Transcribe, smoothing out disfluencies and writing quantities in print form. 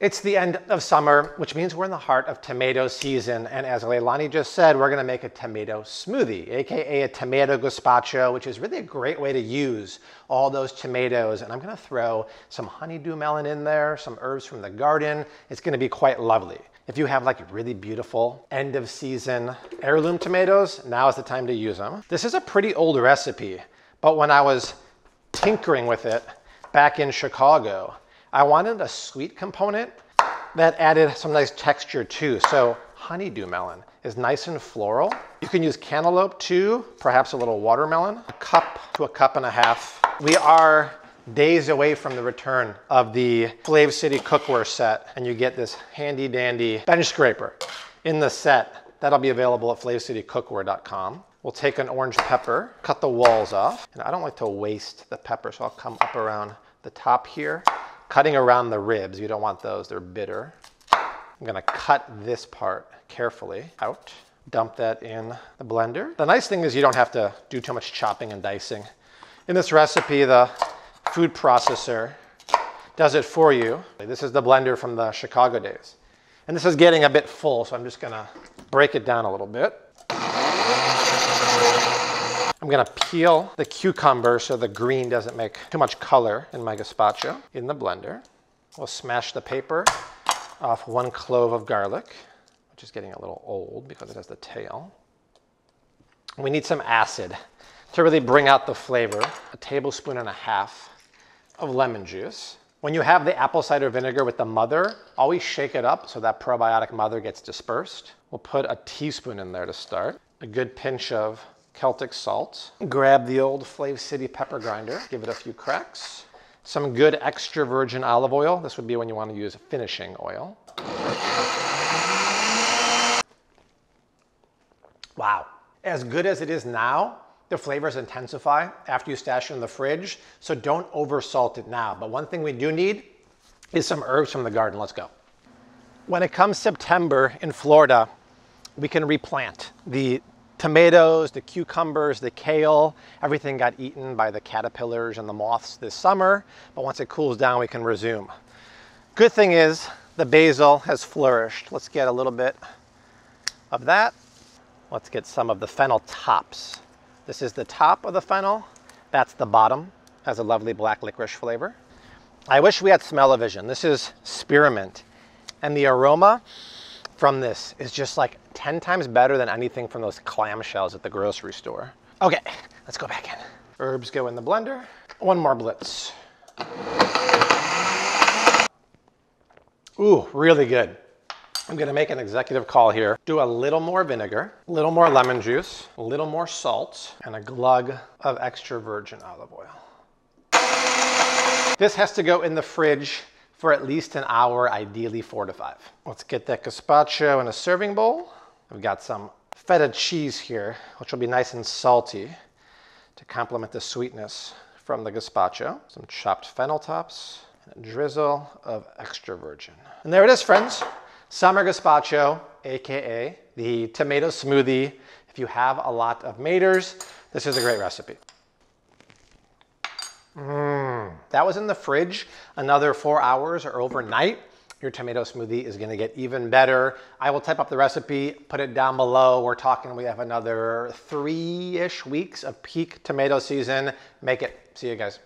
It's the end of summer, which means we're in the heart of tomato season. And as Leilani just said, we're gonna make a tomato smoothie, AKA a tomato gazpacho, which is really a great way to use all those tomatoes. And I'm gonna throw some honeydew melon in there, some herbs from the garden. It's gonna be quite lovely. If you have like really beautiful end of season heirloom tomatoes, now is the time to use them. This is a pretty old recipe, but when I was tinkering with it back in Chicago, I wanted a sweet component that added some nice texture too. So honeydew melon is nice and floral. You can use cantaloupe too, perhaps a little watermelon, a cup to a cup and a half. We are days away from the return of the Flave City cookware set, and you get this handy dandy bench scraper in the set. That'll be available at flavecitycookware.com. We'll take an orange pepper, cut the walls off, and I don't like to waste the pepper, so I'll come up around the top here. Cutting around the ribs, you don't want those, they're bitter. I'm gonna cut this part carefully out, dump that in the blender. The nice thing is you don't have to do too much chopping and dicing. In this recipe, the food processor does it for you. This is the blender from the Chicago days. And this is getting a bit full, so I'm just gonna break it down a little bit. I'm gonna peel the cucumber so the green doesn't make too much color in my gazpacho in the blender. We'll smash the paper off 1 clove of garlic, which is getting a little old because it has the tail. We need some acid to really bring out the flavor. 1.5 tablespoons of lemon juice. When you have the apple cider vinegar with the mother, always shake it up so that probiotic mother gets dispersed. We'll put a teaspoon in there to start. A good pinch of Celtic salt. Grab the old Flave City pepper grinder, give it a few cracks. Some good extra virgin olive oil. This would be when you want to use finishing oil. Wow. As good as it is now, the flavors intensify after you stash it in the fridge, so don't oversalt it now. But one thing we do need is some herbs from the garden. Let's go. When it comes September in Florida, we can replant the tomatoes, the cucumbers, the kale. Everything got eaten by the caterpillars and the moths this summer, but once it cools down, we can resume. Good thing is the basil has flourished. Let's get a little bit of that. Let's get some of the fennel tops. This is the top of the fennel. That's the bottom. Has a lovely black licorice flavor. I wish we had smell-o-vision. This is spearmint, and the aroma from this is just like 10 times better than anything from those clamshells at the grocery store. Okay, let's go back in. Herbs go in the blender. 1 more blitz. Ooh, really good. I'm gonna make an executive call here. Do a little more vinegar, a little more lemon juice, a little more salt, and a glug of extra virgin olive oil. This has to go in the fridge for at least an hour, ideally 4 to 5. Let's get that gazpacho in a serving bowl. I've got some feta cheese here, which will be nice and salty to complement the sweetness from the gazpacho. Some chopped fennel tops and a drizzle of extra virgin. And there it is, friends. Summer gazpacho, AKA the tomato smoothie. If you have a lot of maters, this is a great recipe. That was in the fridge another 4 hours or overnight. Your tomato smoothie is gonna get even better. I will type up the recipe, put it down below. We're talking, we have another 3-ish weeks of peak tomato season. Make it. See you guys.